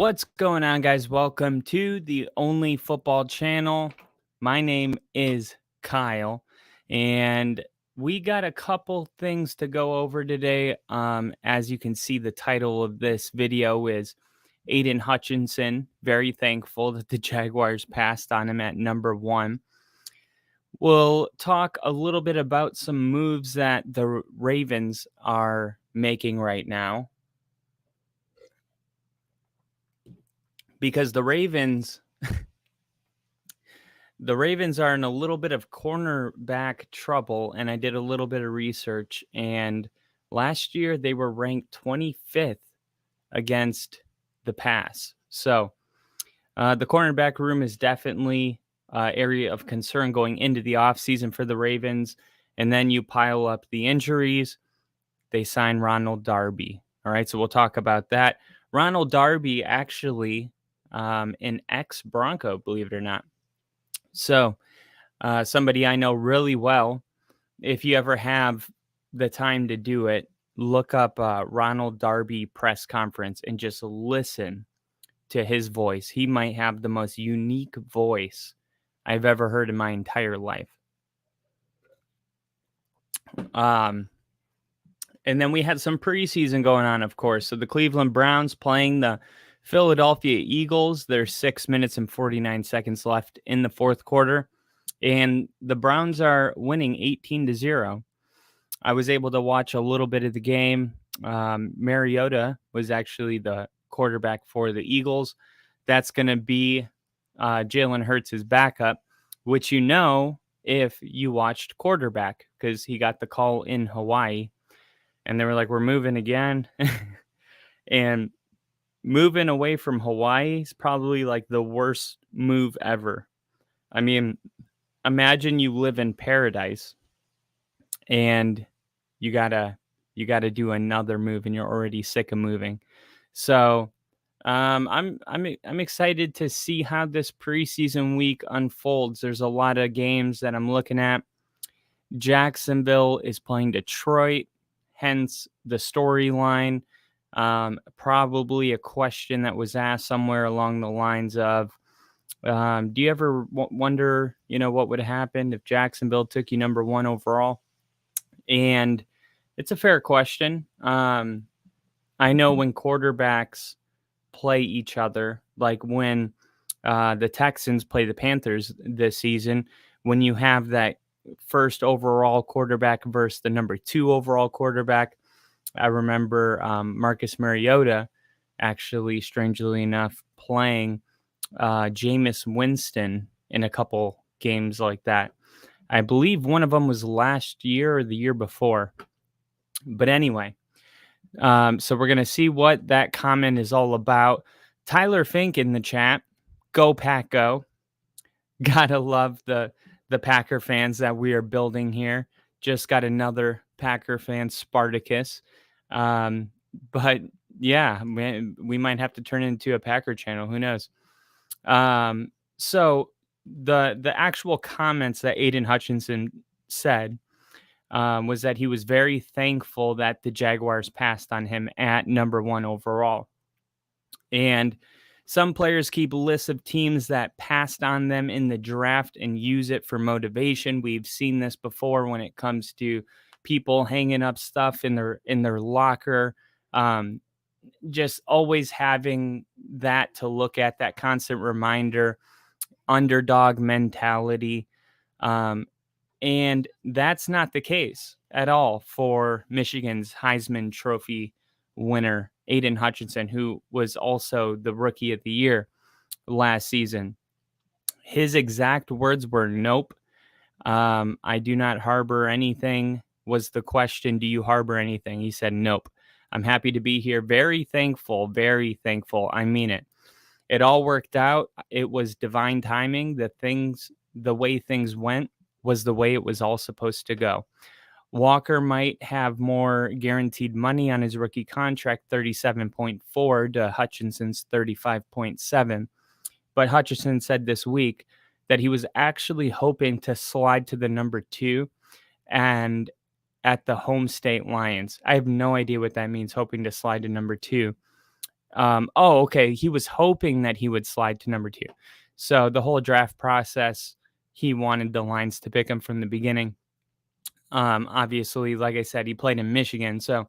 What's going on, guys? Welcome to the Only Football channel. My name is Kyle, and we got a couple things to go over today. As you can see, the title of this video is Aiden Hutchinson. Very thankful that the Jaguars passed on him at number 1. We'll talk a little bit about some moves that the Ravens are making right now, because the Ravens are in a little bit of cornerback trouble, and I did a little bit of research, and last year they were ranked 25th against the pass. So the cornerback room is definitely an area of concern going into the offseason for the Ravens. And then you pile up the injuries. They sign Ronald Darby. All right, so we'll talk about that. Ronald Darby, actually an ex-Bronco, believe it or not. So somebody I know really well. If you ever have the time to do it, look up Ronald Darby press conference and just listen to his voice. He might have the most unique voice I've ever heard in my entire life. And then we had some preseason going on, of course. So the Cleveland Browns playing the Philadelphia Eagles. There's 6 minutes and 49 seconds left in the fourth quarter, and the Browns are winning 18-0. I was able to watch a little bit of the game. Mariota was actually the quarterback for the Eagles. That's going to be Jalen Hurts' backup, which you know if you watched quarterback, because he got the call in Hawaii. And they were like, we're moving again. And moving away from Hawaii is probably like the worst move ever. I mean, imagine you live in paradise and you gotta do another move, and you're already sick of moving. So I'm excited to see how this preseason week unfolds. There's a lot of games that I'm looking at. Jacksonville is playing Detroit, hence the storyline. Probably a question that was asked somewhere along the lines of, do you ever wonder, what would happen if Jacksonville took you number 1 overall? And it's a fair question. I know when quarterbacks play each other, like when the Texans play the Panthers this season, when you have that first overall quarterback versus the number 2 overall quarterback, I remember Marcus Mariota actually, strangely enough, playing Jameis Winston in a couple games like that. I believe one of them was last year or the year before. But anyway, so we're going to see what that comment is all about. Tyler Fink in the chat. Go Pack Go. Gotta love the Packer fans that we are building here. Just got another Packer fan, Spartacus. But yeah, we might have to turn it into a Packer channel. Who knows? So the actual comments that Aiden Hutchinson said was that he was very thankful that the Jaguars passed on him at number 1 overall. And some players keep lists of teams that passed on them in the draft and use it for motivation. We've seen this before when it comes to people hanging up stuff in their locker. Just always having that to look at, that constant reminder, underdog mentality. And that's not the case at all for Michigan's Heisman Trophy winner, Aidan Hutchinson, who was also the Rookie of the Year last season. His exact words were, nope, I do not harbor anything. Was the question, do you harbor anything? He said, nope. I'm happy to be here. Very thankful, very thankful. I mean it. It all worked out. It was divine timing. The way things went was the way it was all supposed to go. Walker might have more guaranteed money on his rookie contract, 37.4 to Hutchinson's 35.7. But Hutchinson said this week that he was actually hoping to slide to the number 2 and at the home state Lions. I have no idea what that means, hoping to slide to number 2. Okay. He was hoping that he would slide to number 2. So the whole draft process, he wanted the Lions to pick him from the beginning. Obviously, like I said, he played in Michigan, so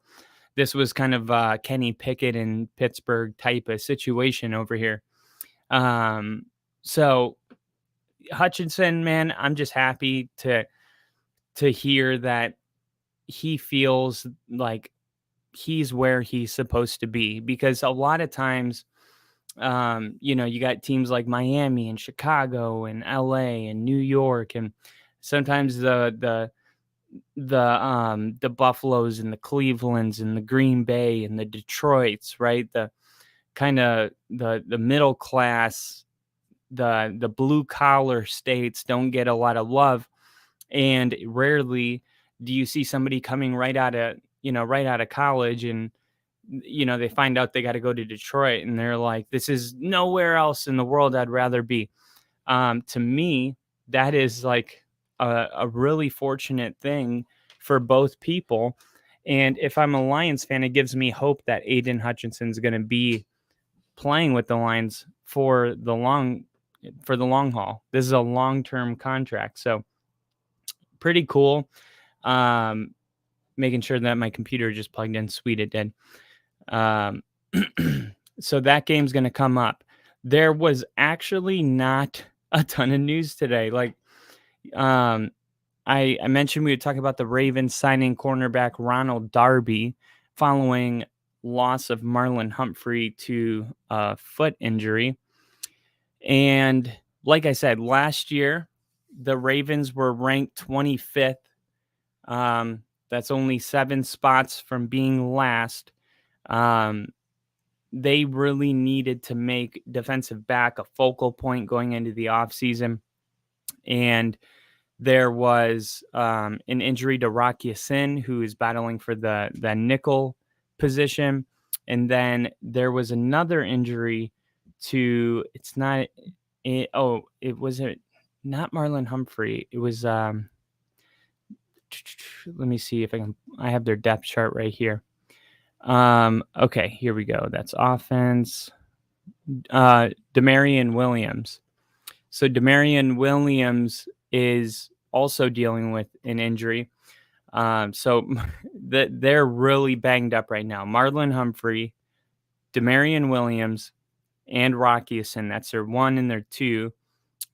this was kind of Kenny Pickett in Pittsburgh type of situation over here. So Hutchinson, man, I'm just happy to hear that he feels like he's where he's supposed to be, because a lot of times, you got teams like Miami and Chicago and LA and New York, and sometimes the Buffaloes and the Clevelands and the Green Bay and the Detroits, right? The kind of the middle class, the blue collar states don't get a lot of love, and rarely do you see somebody coming right out of college, and they find out they got to go to Detroit, and they're like, this is nowhere else in the world I'd rather be. To me, that is like a really fortunate thing for both people. And if I'm a Lions fan, it gives me hope that Aiden Hutchinson is going to be playing with the Lions for the long haul. This is a long-term contract, so pretty cool. Making sure that my computer just plugged in. Sweet, it did. So that game's going to come up. There was actually not a ton of news today. Like, I mentioned we would talk about the Ravens signing cornerback Ronald Darby following loss of Marlon Humphrey to a foot injury. And like I said, last year, the Ravens were ranked 25th. That's only 7 spots from being last. They really needed to make defensive back a focal point going into the offseason. And there was an injury to Rocky Sin, who is battling for the nickel position. And then there was another injury to, it was not Marlon Humphrey. It was, let me see if I have their depth chart right here. Okay, here we go. That's offense. Demarion Williams. So Demarion Williams is also dealing with an injury. So they're really banged up right now. Marlon Humphrey, Demarion Williams, and Rockieson. That's their 1 and their 2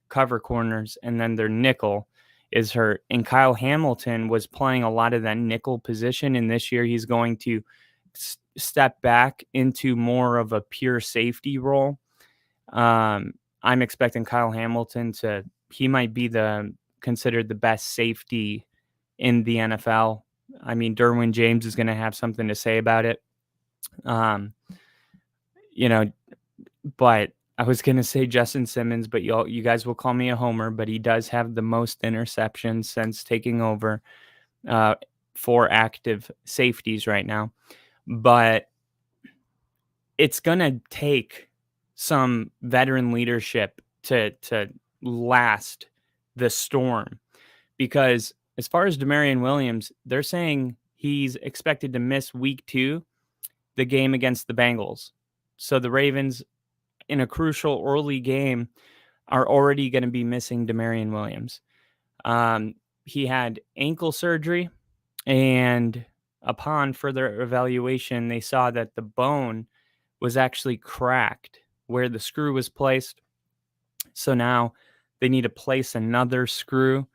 cover corners, and then their nickel is hurt. And Kyle Hamilton was playing a lot of that nickel position, and this year he's going to step back into more of a pure safety role. I'm expecting Kyle Hamilton he might be considered the best safety in the NFL. I mean, Derwin James is going to have something to say about it. But I was going to say Justin Simmons, but you guys will call me a homer, but he does have the most interceptions since taking over for active safeties right now. But it's going to take some veteran leadership to last the storm, because as far as Demarion Williams, they're saying he's expected to miss week 2, the game against the Bengals. So the Ravens, in a crucial early game, are already going to be missing Demarion Williams. He had ankle surgery, and upon further evaluation, they saw that the bone was actually cracked where the screw was placed. So now they need to place another screw.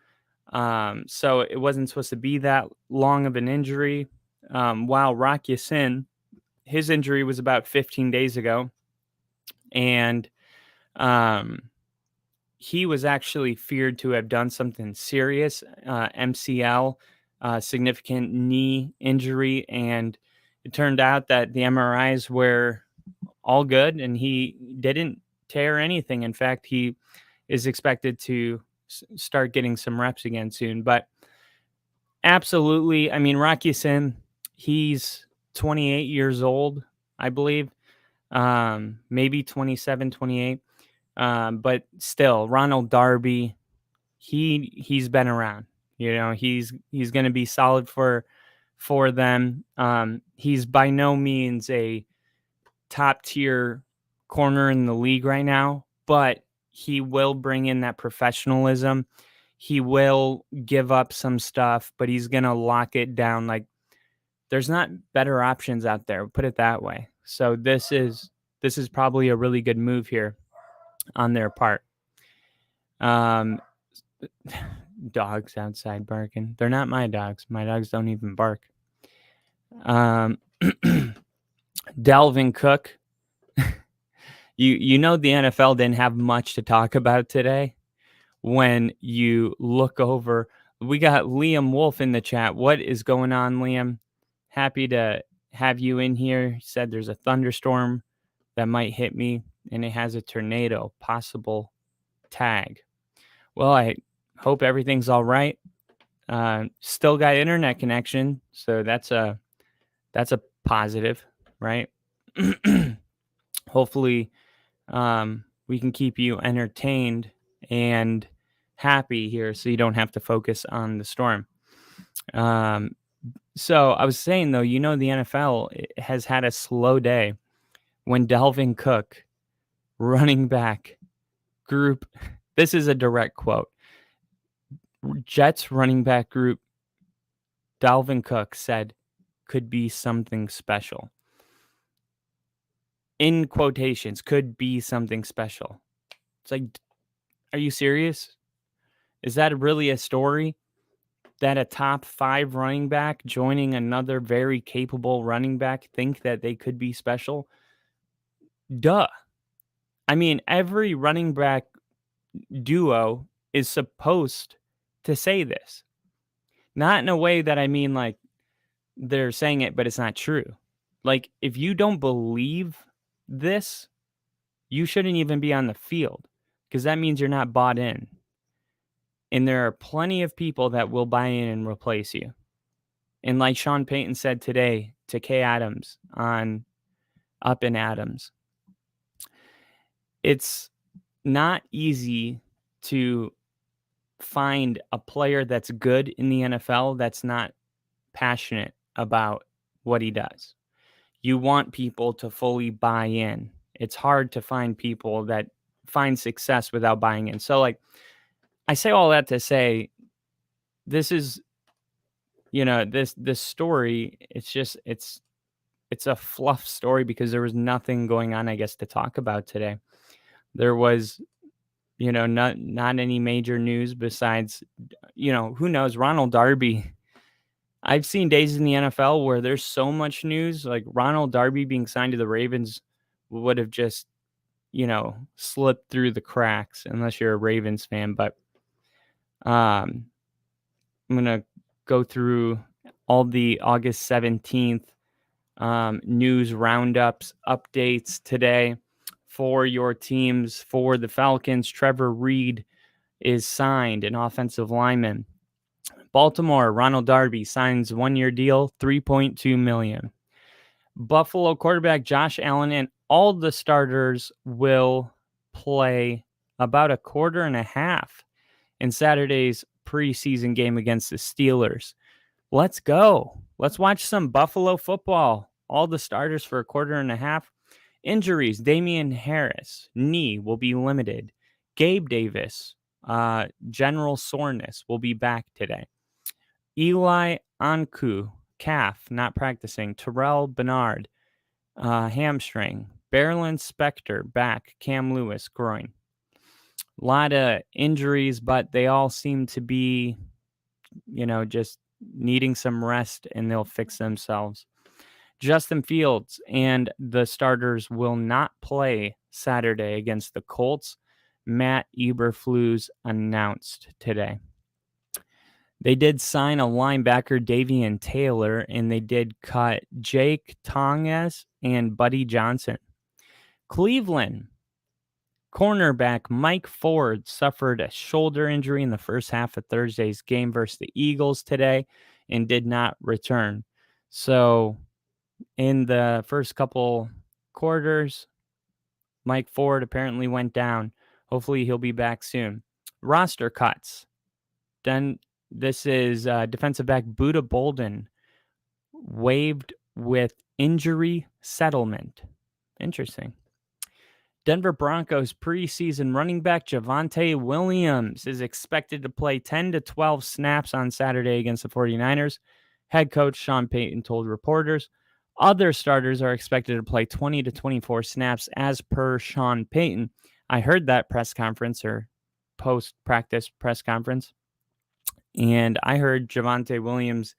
So it wasn't supposed to be that long of an injury. While Rocky Sin, his injury was about 15 days ago. And he was actually feared to have done something serious, MCL, significant knee injury. And it turned out that the MRIs were all good, and he didn't tear anything. In fact, he is expected to start getting some reps again soon. But absolutely, I mean, Rocky Sin, he's 28 years old, I believe, maybe 27, 28. But still, Ronald Darby, he's been around. He's going to be solid for them. He's by no means a top tier corner in the league right now, but he will bring in that professionalism. He will give up some stuff, but he's going to lock it down. Like, there's not better options out there, put it that way. So this is probably a really good move here on their part. Dogs outside barking. They're not my dogs. My dogs don't even bark. Dalvin Cook. You know the NFL didn't have much to talk about today. When you look over, we got Liam Wolf in the chat. What is going on, Liam? Happy to have you in here. He said there's a thunderstorm that might hit me, and it has a tornado possible tag. Well, I hope everything's all right. Still got internet connection, so that's a positive, right? Hopefully, we can keep you entertained and happy here, so you don't have to focus on the storm. So I was saying, though, the NFL has had a slow day when Dalvin Cook, running back group, this is a direct quote, Jets running back group, Dalvin Cook said, could be something special. In quotations, could be something special. It's like, are you serious? Is that really a story? That a top 5 running back joining another very capable running back think that they could be special? Duh. I mean, every running back duo is supposed to say this. Not in a way that I mean like they're saying it, but it's not true. Like, if you don't believe this, you shouldn't even be on the field, because that means you're not bought in. And there are plenty of people that will buy in and replace you. And like Sean Payton said today to Kay Adams on Up and Adams, it's not easy to find a player that's good in the NFL that's not passionate about what he does. You want people to fully buy in. It's hard to find people that find success without buying in. So, like, I say all that to say, this is, this story, it's a fluff story because there was nothing going on, I guess, to talk about today. There was, not any major news besides, who knows, Ronald Darby. I've seen days in the NFL where there's so much news, like Ronald Darby being signed to the Ravens would have just, slipped through the cracks unless you're a Ravens fan. But I'm going to go through all the August 17th news roundups, updates today for your teams. For the Falcons, Trevor Reed is signed, an offensive lineman. Baltimore, Ronald Darby signs 1-year deal, $3.2 million. Buffalo quarterback Josh Allen and all the starters will play about a quarter and a half in Saturday's preseason game against the Steelers. Let's go. Let's watch some Buffalo football. All the starters for a quarter and a half. Injuries, Damian Harris, knee will be limited. Gabe Davis, general soreness, will be back today. Eli Anku, calf, not practicing. Terrell Bernard, hamstring. Berlin Spector, back. Cam Lewis, groin. A lot of injuries, but they all seem to be, just needing some rest, and they'll fix themselves. Justin Fields and the starters will not play Saturday against the Colts. Matt Eberflus announced today. They did sign a linebacker, Davian Taylor, and they did cut Jake Tonges and Buddy Johnson. Cleveland cornerback Mike Ford suffered a shoulder injury in the first half of Thursday's game versus the Eagles today and did not return. So in the first couple quarters, Mike Ford apparently went down. Hopefully he'll be back soon. Roster cuts. Then this is defensive back Buda Bolden waived with injury settlement. Interesting. Denver Broncos preseason running back Javonte Williams is expected to play 10 to 12 snaps on Saturday against the 49ers. Head coach Sean Payton told reporters. Other starters are expected to play 20 to 24 snaps as per Sean Payton. I heard that press conference or post-practice press conference, and I heard Javonte Williams,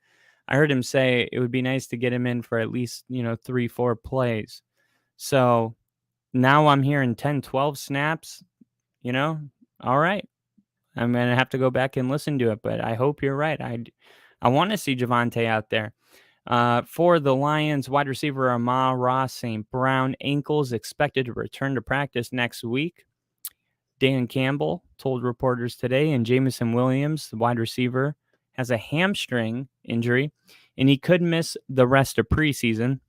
I heard him say it would be nice to get him in for at least, 3-4 plays. So now I'm hearing 10, 12 snaps, all right. I'm going to have to go back and listen to it, but I hope you're right. I want to see Javonte out there. For the Lions, wide receiver Amon-Ra St. Brown, ankles expected to return to practice next week. Dan Campbell told reporters today, and Jameson Williams, the wide receiver, has a hamstring injury, and he could miss the rest of preseason,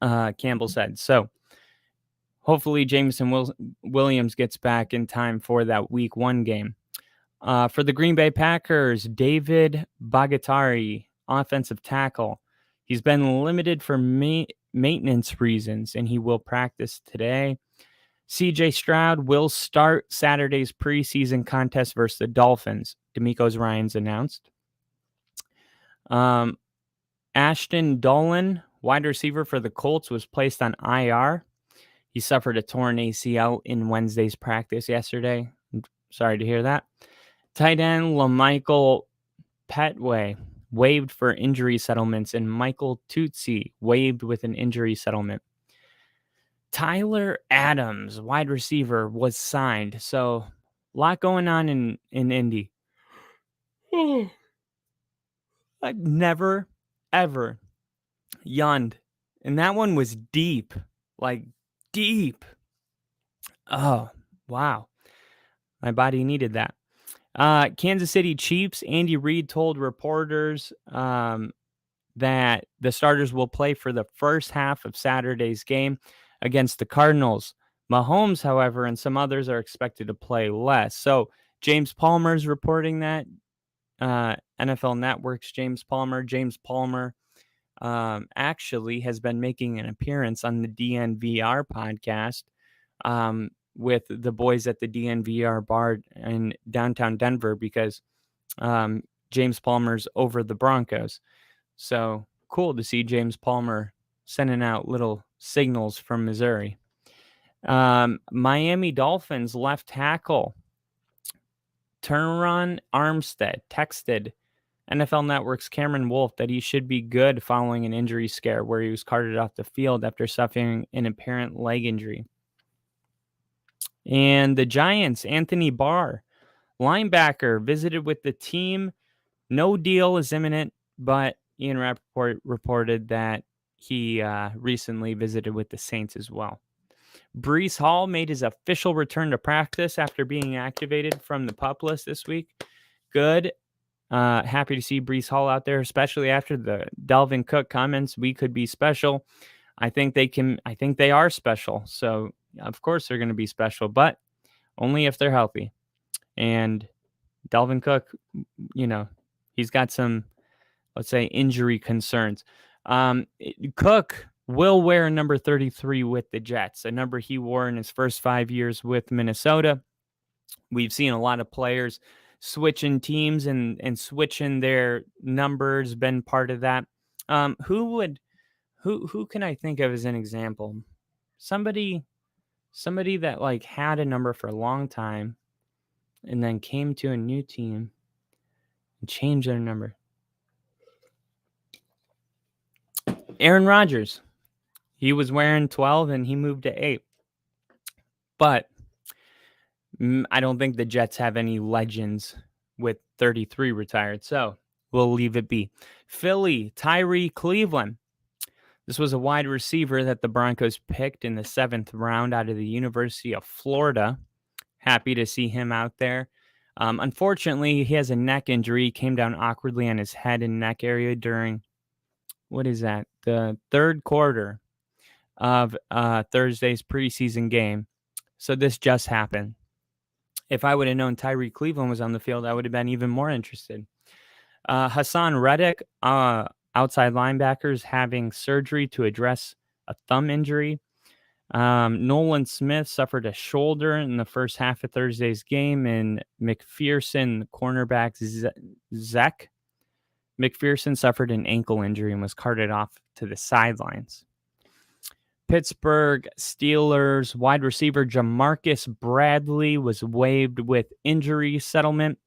Campbell said. So hopefully Jameson Williams gets back in time for that Week 1 game. For the Green Bay Packers, David Bagatari, offensive tackle. He's been limited for maintenance reasons, and he will practice today. C.J. Stroud will start Saturday's preseason contest versus the Dolphins, DeMeco Ryans announced. Ashton Dolan, wide receiver for the Colts, was placed on IR. He suffered a torn ACL in Wednesday's practice yesterday. I'm sorry to hear that. Tight end LaMichael Petway waived for injury settlements, and Michael Tutsi waived with an injury settlement. Tyler Adams, wide receiver, was signed. So a lot going on in Indy. I've never, ever yawned. And that one was deep. Like, deep. Oh, wow. My body needed that. Kansas City Chiefs, Andy Reid told reporters that the starters will play for the first half of Saturday's game against the Cardinals. Mahomes, however, and some others are expected to play less. So James Palmer's reporting that. NFL Network's James Palmer actually has been making an appearance on the DNVR podcast with the boys at the DNVR bar in downtown Denver because James Palmer's over the Broncos. So cool to see James Palmer sending out little signals from Missouri. Miami Dolphins left tackle Teron Armstead texted NFL Network's Cameron Wolfe that he should be good following an injury scare where he was carted off the field after suffering an apparent leg injury. And the Giants, Anthony Barr, linebacker, visited with the team. No deal is imminent, but Ian Rappaport reported that he recently visited with the Saints as well. Breece Hall made his official return to practice after being activated from the PUP list this week. Good. Happy to see Breece Hall out there, especially after the Dalvin Cook comments. We could be special. I think they are special. So, of course, they're going to be special, but only if they're healthy. And Dalvin Cook, he's got some, let's say, injury concerns. Cook will wear number 33 with the Jets, a number he wore in his first 5 years with Minnesota. We've seen a lot of players switching teams and switching their numbers, been part of that. Who can I think of as an example? Somebody that had a number for a long time and then came to a new team and changed their number. Aaron Rodgers. He was wearing 12 and he moved to 8. But I don't think the Jets have any legends with 33 retired. So we'll leave it be. Philly, Tyree Cleveland. This was a wide receiver that the Broncos picked in the 7th round out of the University of Florida. Happy to see him out there. Unfortunately, he has a neck injury. He came down awkwardly on his head and neck area during, the third quarter of Thursday's preseason game. So this just happened. If I would have known Tyree Cleveland was on the field, I would have been even more interested. Hassan Reddick, outside linebackers, having surgery to address a thumb injury. Nolan Smith suffered a shoulder in the first half of Thursday's game, and McPherson, cornerback Zach McPherson, suffered an ankle injury and was carted off to the sidelines. Pittsburgh Steelers wide receiver Jamarcus Bradley was waived with injury settlement.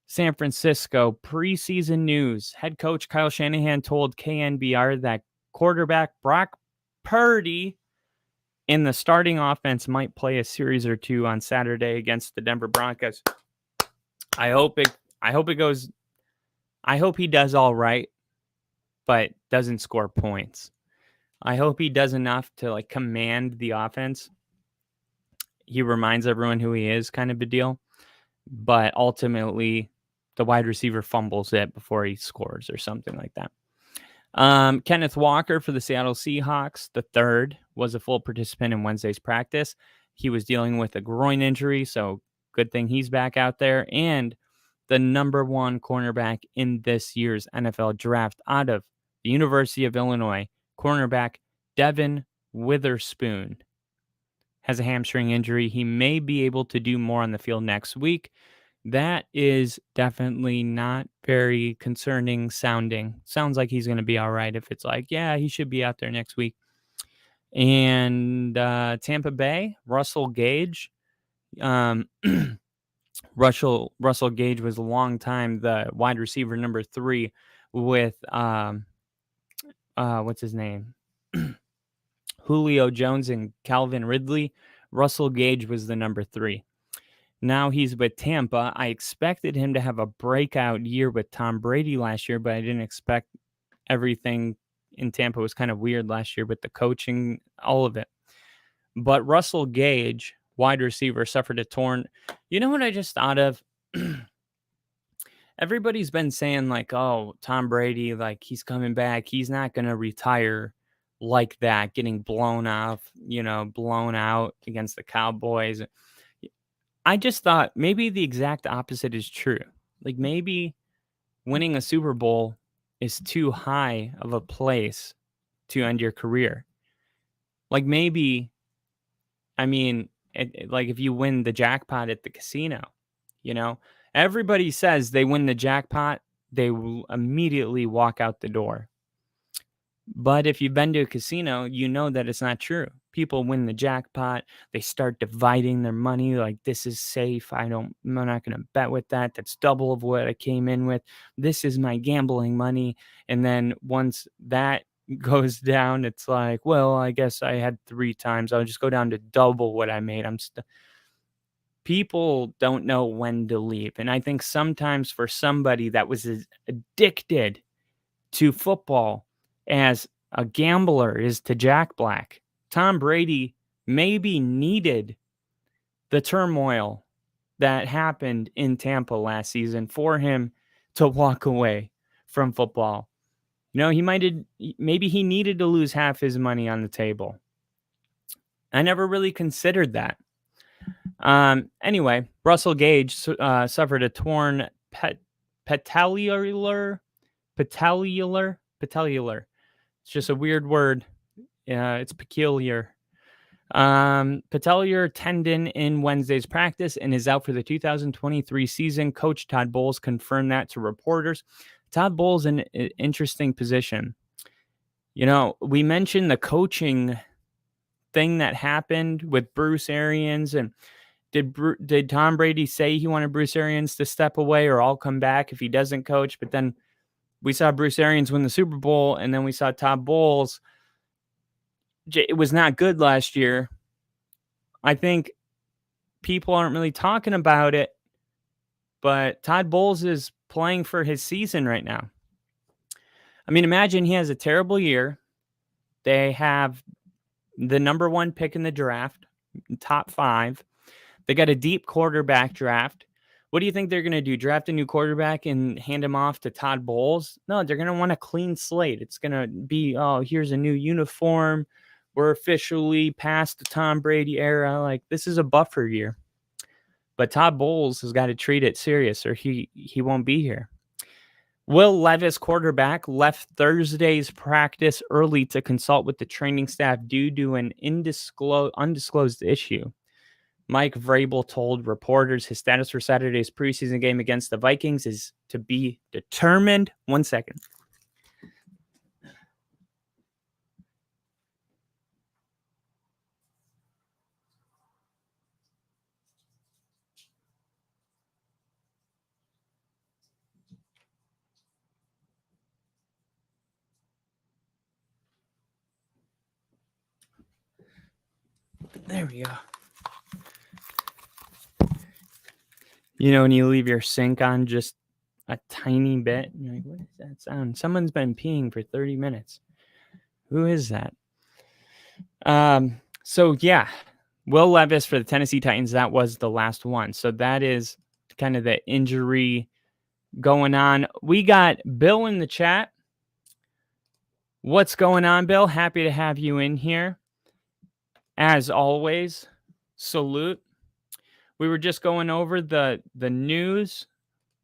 San Francisco preseason news. Head coach Kyle Shanahan told KNBR that quarterback Brock Purdy in the starting offense might play a series or two on Saturday against the Denver Broncos. I hope he does all right, but doesn't score points. I hope he does enough to command the offense. He reminds everyone who he is, kind of a deal. But ultimately, the wide receiver fumbles it before he scores or something like that. Kenneth Walker for the Seattle Seahawks, the third, was a full participant in Wednesday's practice. He was dealing with a groin injury, so good thing he's back out there. And the number one cornerback in this year's NFL draft out of the University of Illinois, cornerback Devin Witherspoon, has a hamstring injury. He may be able to do more on the field next week. That is definitely not very concerning sounding. Sounds like he's going to be all right if it's he should be out there next week. And Tampa Bay, Russell Gage. Russell Gage was a long time the wide receiver number 3 with what's his name? Julio Jones and Calvin Ridley. Russell Gage was the number 3. Now he's with Tampa. I expected him to have a breakout year with Tom Brady last year, but I didn't expect everything in Tampa was kind of weird last year with the coaching, all of it. But Russell Gage, wide receiver, suffered a torn. You know what I just thought of? Everybody's been saying oh, Tom Brady, he's coming back. He's not going to retire like that, getting blown out against the Cowboys. I just thought maybe the exact opposite is true. Maybe winning a Super Bowl is too high of a place to end your career. Maybe, if you win the jackpot at the casino, everybody says they win the jackpot, they will immediately walk out the door. But if you've been to a casino, you know that it's not true. People win the jackpot. They start dividing their money. This is safe. I'm not going to bet with that. That's double of what I came in with. This is my gambling money. And then once that goes down, it's well, I guess I had 3 times. I'll just go down to double what I made. People don't know when to leave. And I think sometimes for somebody that was as addicted to football as a gambler is to Jack Black, Tom Brady maybe needed the turmoil that happened in Tampa last season for him to walk away from football. Maybe he needed to lose half his money on the table. I never really considered that. Anyway, Russell Gage suffered a torn patellar. It's just a weird word. It's peculiar. Patellar tendon in Wednesday's practice and is out for the 2023 season. Coach Todd Bowles confirmed that to reporters. Todd Bowles in an interesting position. We mentioned the coaching thing that happened with Bruce Arians, and did Tom Brady say he wanted Bruce Arians to step away or I'll come back if he doesn't coach? But then we saw Bruce Arians win the Super Bowl, and then we saw Todd Bowles. It was not good last year. I think people aren't really talking about it, but Todd Bowles is playing for his season right now. Imagine he has a terrible year. They have the number 1 pick in the draft, top 5. They got a deep quarterback draft. What do you think they're going to do? Draft a new quarterback and hand him off to Todd Bowles? No, they're going to want a clean slate. It's going to be, here's a new uniform. We're officially past the Tom Brady era. This is a buffer year. But Todd Bowles has got to treat it serious or he won't be here. Will Levis, quarterback, left Thursday's practice early to consult with the training staff due to an undisclosed issue. Mike Vrabel told reporters his status for Saturday's preseason game against the Vikings is to be determined. 1 second. There we go. You know, when you leave your sink on just a tiny bit, you're like, what is that sound? Someone's been peeing for 30 minutes. Who is that? So yeah, Will Levis for the Tennessee Titans, that was the last one. So that is kind of the injury going on. We got Bill in the chat. What's going on, Bill? Happy to have you in here. As always, salute. We were just going over the news,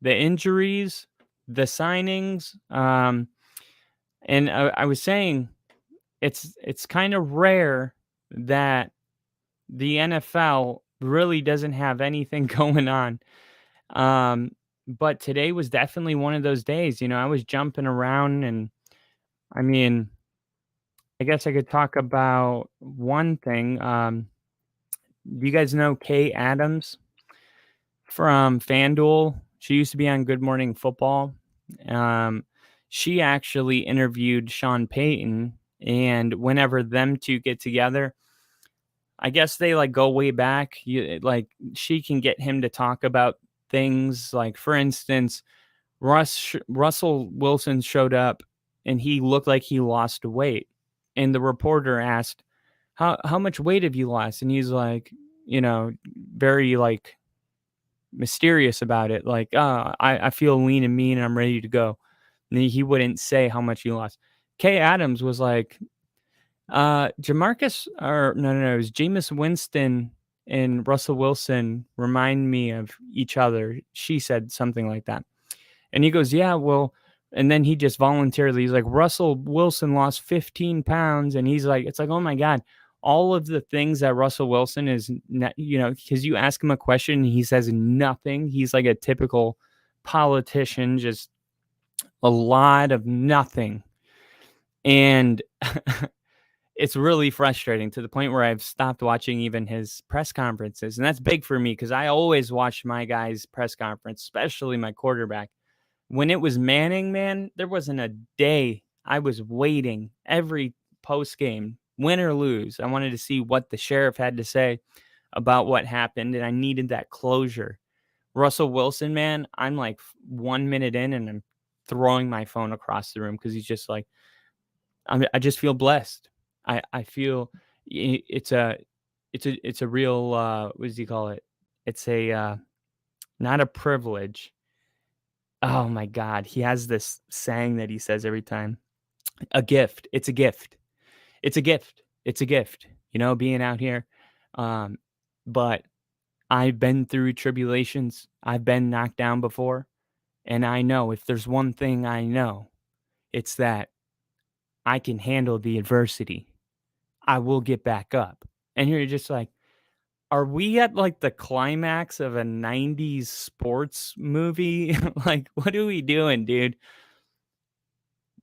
the injuries, the signings. And I was saying it's kind of rare that the NFL really doesn't have anything going on. But today was definitely one of those days. You know, I was jumping around, and I mean, I guess I could talk about one thing. Do you guys know Kay Adams from FanDuel? She used to be on Good Morning Football. She actually interviewed Sean Payton, and whenever them two get together, I guess they like go way back. She can get him to talk about things like, for instance, Russell Wilson showed up and he looked like he lost weight. And the reporter asked, how much weight have you lost? And he's like, you know, very like mysterious about it. Like, I feel lean and mean and I'm ready to go. And he wouldn't say how much he lost. Kay Adams was like, Jamarcus, or no, it was Jameis Winston and Russell Wilson remind me of each other. She said something like that. And he goes, yeah, well, and then he just voluntarily, he's like, Russell Wilson lost 15 pounds. And he's like, it's like, oh my God, all of the things that Russell Wilson is, you know, because you ask him a question, he says nothing. He's like a typical politician, just a lot of nothing. And it's really frustrating to the point where I've stopped watching even his press conferences. And that's big for me because I always watch my guys' press conference, especially my quarterback. When it was Manning, man, there wasn't a day I was waiting every post game, win or lose. I wanted to see what the sheriff had to say about what happened, and I needed that closure. Russell Wilson, man, I'm like 1 minute in and I'm throwing my phone across the room because he's just like, I just feel blessed. I feel it's a real, what does he call it? It's a, not a privilege. Oh my God. He has this saying that he says every time, a gift. It's a gift. It's a gift. It's a gift, you know, being out here. But I've been through tribulations. I've been knocked down before. And I know if there's one thing I know, it's that I can handle the adversity. I will get back up. And you're just like, are we at like the climax of a 90s sports movie? Like, what are we doing, dude?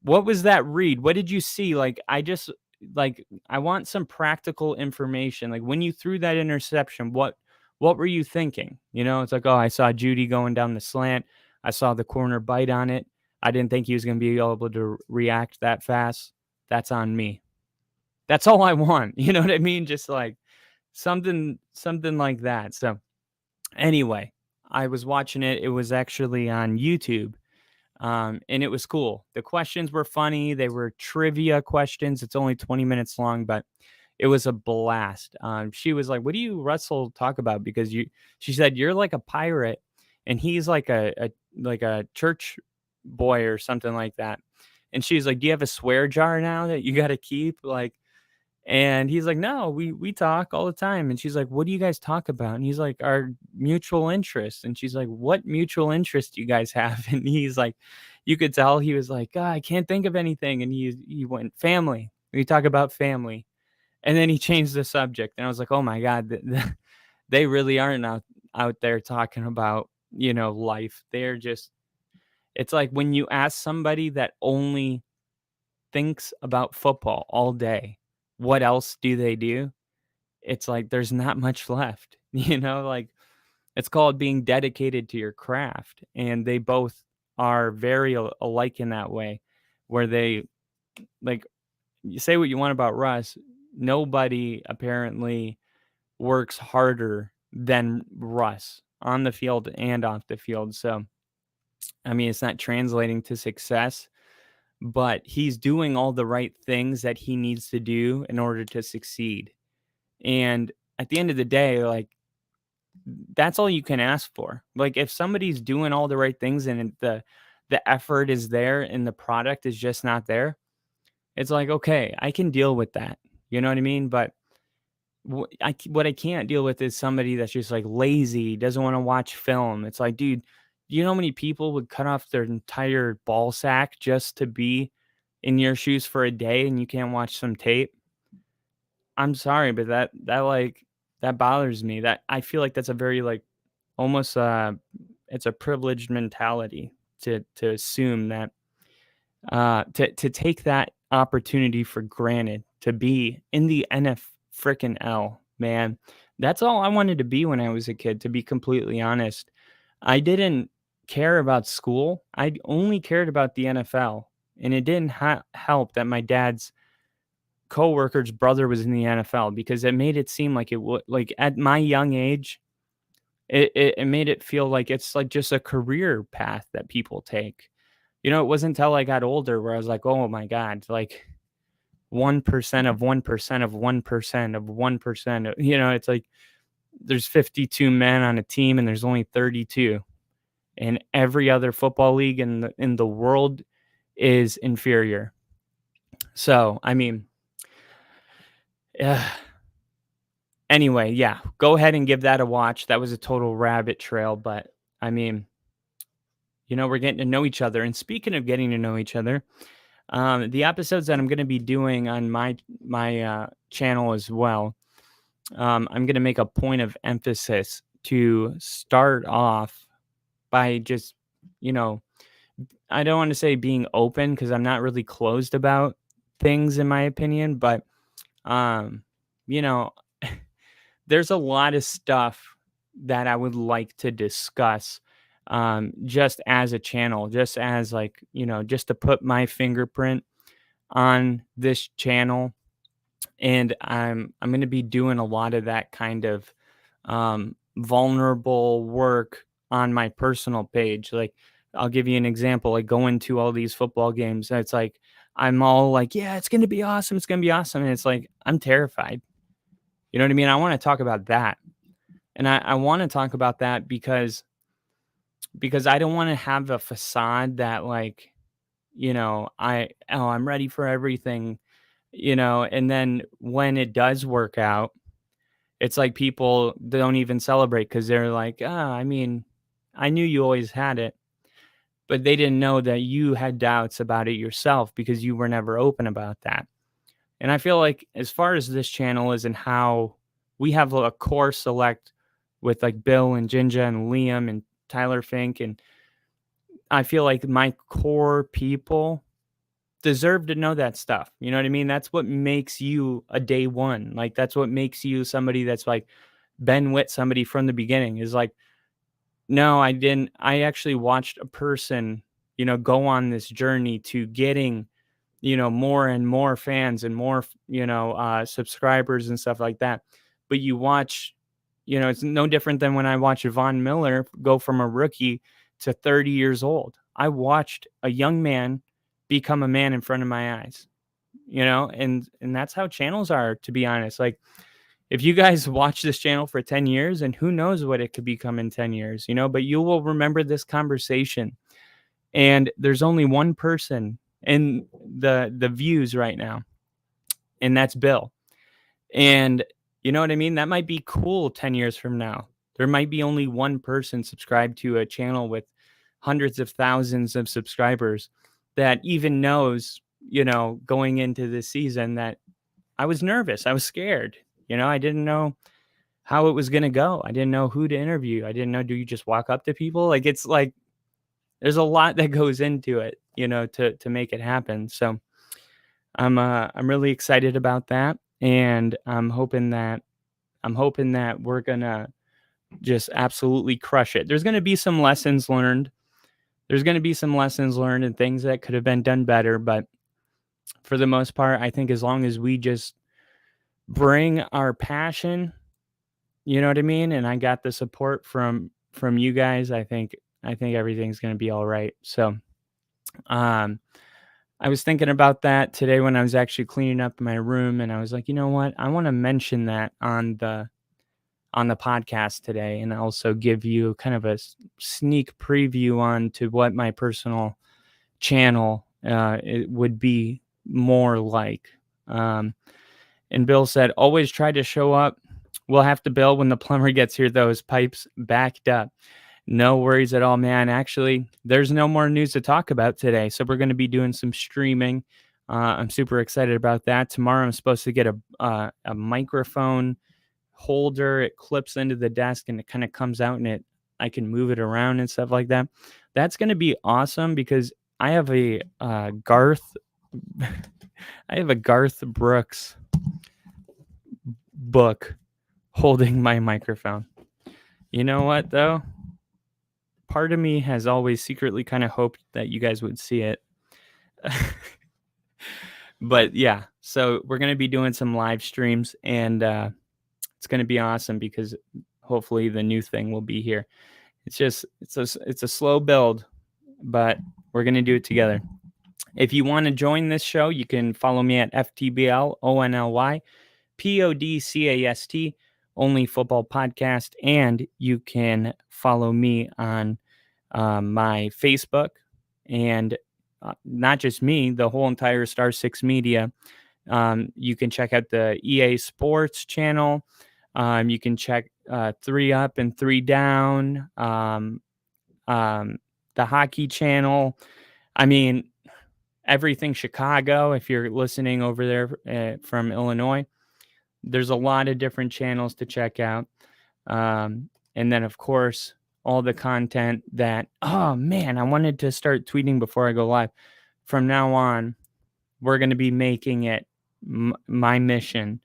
What was that read? What did you see? Like, I want some practical information. Like, when you threw that interception, what were you thinking? You know, it's like, oh, I saw Judy going down the slant. I saw the corner bite on it. I didn't think he was going to be able to react that fast. That's on me. That's all I want. You know what I mean? Just like something like that. So anyway, I was watching it. It was actually on YouTube. And it was cool. The questions were funny. They were trivia questions. It's only 20 minutes long, but it was a blast. She was like, what do you, Russell, talk about? Because she said, you're like a pirate and he's like a church boy or something like that. And she's like, do you have a swear jar now that you got to keep? Like, And he's like, no, we talk all the time. And she's like, what do you guys talk about? And he's like, our mutual interest. And she's like, what mutual interest do you guys have? And he's like, you could tell he was like, I can't think of anything. And he went, family. We talk about family. And then he changed the subject. And I was like, oh my God, they really aren't out there talking about, life. They're just, it's like when you ask somebody that only thinks about football all day, what else do they do? It's like there's not much left, like it's called being dedicated to your craft. And they both are very alike in that way, where they, like, you say what you want about Russ, nobody apparently works harder than Russ on the field and off the field. So, I mean, it's not translating to success, but he's doing all the right things that he needs to do in order to succeed. And at the end of the day, like, that's all you can ask for. Like, if somebody's doing all the right things and the effort is there and the product is just not there, it's like, okay, I can deal with that. You know what I mean? But what I can't deal with is somebody that's just like lazy, doesn't want to watch film. It's like, dude, you know how many people would cut off their entire ball sack just to be in your shoes for a day, and you can't watch some tape? I'm sorry, but that bothers me. That I feel like that's a very, like, almost it's a privileged mentality to assume that, to take that opportunity for granted, to be in the frickin' L, man. That's all I wanted to be when I was a kid, to be completely honest. I didn't care about school. I only cared about the NFL. And it didn't help that my dad's coworker's brother was in the NFL, because it made it seem like it would, like, at my young age, it made it feel like it's like just a career path that people take. It wasn't until I got older where I was like, oh my God, like 1% of 1% of 1% of 1%. It's like there's 52 men on a team and there's only 32. And every other football league in the world is inferior. So, I mean, anyway, yeah, go ahead and give that a watch. That was a total rabbit trail, but I mean, we're getting to know each other. And speaking of getting to know each other, the episodes that I'm going to be doing on my channel as well, I'm going to make a point of emphasis to start off by just, I don't want to say being open, because I'm not really closed about things, in my opinion, but you know, there's a lot of stuff that I would like to discuss, just as a channel, just as, like, just to put my fingerprint on this channel. And I'm going to be doing a lot of that kind of vulnerable work on my personal page. Like, I'll give you an example, like going to all these football games. It's like, I'm all like, yeah, it's going to be awesome. It's going to be awesome. And it's like, I'm terrified. You know what I mean? I want to talk about that. And I want to talk about that because I don't want to have a facade that, like, I'm ready for everything, and then when it does work out, it's like people don't even celebrate, because they're like, I mean, I knew you always had it, but they didn't know that you had doubts about it yourself because you were never open about that. And I feel like, as far as this channel is and how we have a core select with, like, Bill and Jinja and Liam and Tyler Fink, and I feel like my core people deserve to know that stuff. You know what I mean? That's what makes you a day one. Like, that's what makes you somebody that's, like, been with somebody from the beginning, is like, no, I didn't. I actually watched a person, go on this journey to getting, more and more fans and more, subscribers and stuff like that. But you watch, it's no different than when I watched Von Miller go from a rookie to 30 years old. I watched a young man become a man in front of my eyes, and that's how channels are, to be honest. Like, if you guys watch this channel for 10 years, and who knows what it could become in 10 years, but you will remember this conversation. And there's only one person in the views right now, and that's Bill. And you know what I mean? That might be cool 10 years from now. There might be only one person subscribed to a channel with hundreds of thousands of subscribers that even knows, going into this season that I was nervous. I was scared. I didn't know how it was going to go. I didn't know who to interview. I didn't know, do you just walk up to people? Like, it's like, there's a lot that goes into it, to make it happen. So I'm really excited about that. And I'm hoping that we're gonna just absolutely crush it. There's gonna be some lessons learned. And things that could have been done better. But for the most part, I think as long as we just bring our passion, you know what I mean, and I got the support from you guys, I think everything's gonna be all right. So I was thinking about that today when I was actually cleaning up my room, and I was like, you know what? I want to mention that on the podcast today, and also give you kind of a sneak preview on to what my personal channel it would be more like. And Bill said, always try to show up. We'll have to bill when the plumber gets here, those pipes backed up. No worries at all, man. Actually, there's no more news to talk about today. So we're going to be doing some streaming. I'm super excited about that. Tomorrow, I'm supposed to get a microphone holder. It clips into the desk and it kind of comes out, and I can move it around and stuff like that. That's going to be awesome because I have a Garth Brooks book holding my microphone. You know what, though? Part of me has always secretly kind of hoped that you guys would see it. But yeah, so we're going to be doing some live streams, and it's going to be awesome because hopefully the new thing will be here. It's a slow build, but we're going to do it together. If you want to join this show, you can follow me at FTBL ONLY PODCAST, Only Football Podcast, and you can follow me on my Facebook, and not just me, the whole entire Star 6 Media. You can check out the EA Sports channel. You can check 3 Up and 3 Down, the hockey channel. I mean, everything Chicago, if you're listening over there from Illinois. There's a lot of different channels to check out. And then, of course, all the content that, oh, man, I wanted to start tweeting before I go live. From now on, we're going to be making it my mission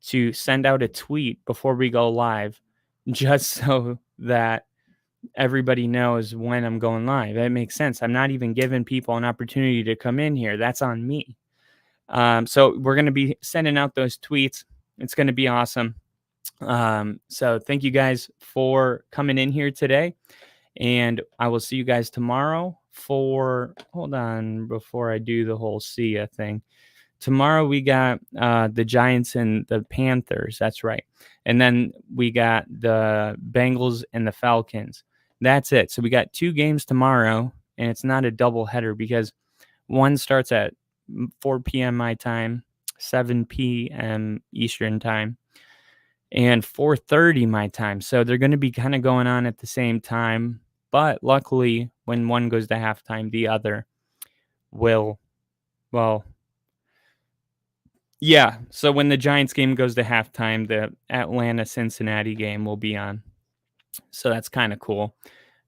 to send out a tweet before we go live, just so that everybody knows when I'm going live. That makes sense. I'm not even giving people an opportunity to come in here. That's on me. So we're going to be sending out those tweets. It's going to be awesome. So thank you guys for coming in here today, and I will see you guys tomorrow hold on, before I do the whole see ya thing. Tomorrow we got the Giants and the Panthers. That's right. And then we got the Bengals and the Falcons. That's it. So we got 2 games tomorrow, and it's not a double header because one starts at 4 p.m. my time, 7 p.m. Eastern time, and 4:30 my time. So they're going to be kind of going on at the same time. But luckily, when one goes to halftime, the other will, well, yeah. So when the Giants game goes to halftime, the Atlanta-Cincinnati game will be on. So that's kind of cool.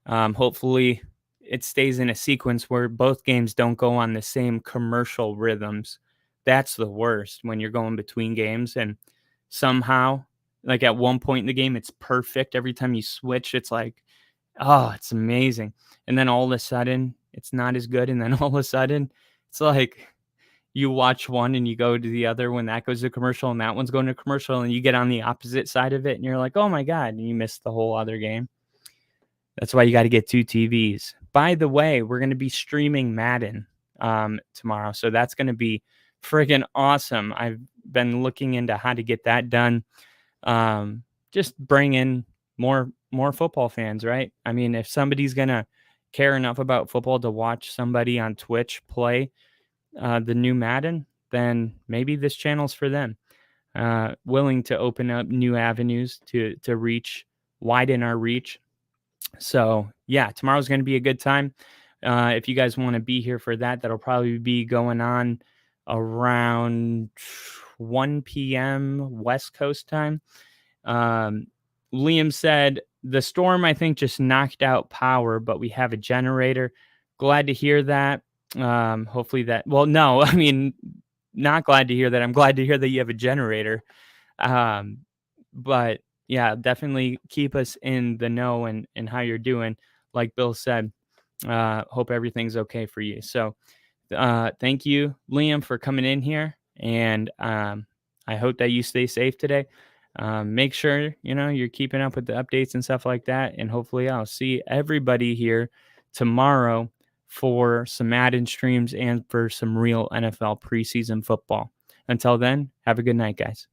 Hopefully it stays in a sequence where both games don't go on the same commercial rhythms. That's the worst, when you're going between games and somehow, like at one point in the game, it's perfect. Every time you switch, it's like, oh, it's amazing. And then all of a sudden, it's not as good. And then all of a sudden, it's like you watch one and you go to the other when that goes to commercial and that one's going to commercial, and you get on the opposite side of it and you're like, oh my God, and you missed the whole other game. That's why you got to get 2 TVs. By the way, we're going to be streaming Madden tomorrow. So that's going to be friggin' awesome. I've been looking into how to get that done. Just bring in more football fans, right? I mean, if somebody's going to care enough about football to watch somebody on Twitch play the new Madden, then maybe this channel's for them. willing to open up new avenues to widen our reach. So yeah, tomorrow's going to be a good time. If you guys want to be here for that, that'll probably be going on around 1 p.m. West Coast time. Liam said, the storm, I think, just knocked out power, but we have a generator. Glad to hear that. Hopefully that, well, no, I mean, not glad to hear that. I'm glad to hear that you have a generator. But yeah, definitely keep us in the know and how you're doing. Like Bill said, hope everything's okay for you. So thank you, Liam, for coming in here. And I hope that you stay safe today. Make sure, you're keeping up with the updates and stuff like that. And hopefully I'll see everybody here tomorrow for some Madden streams and for some real NFL preseason football. Until then, have a good night, guys.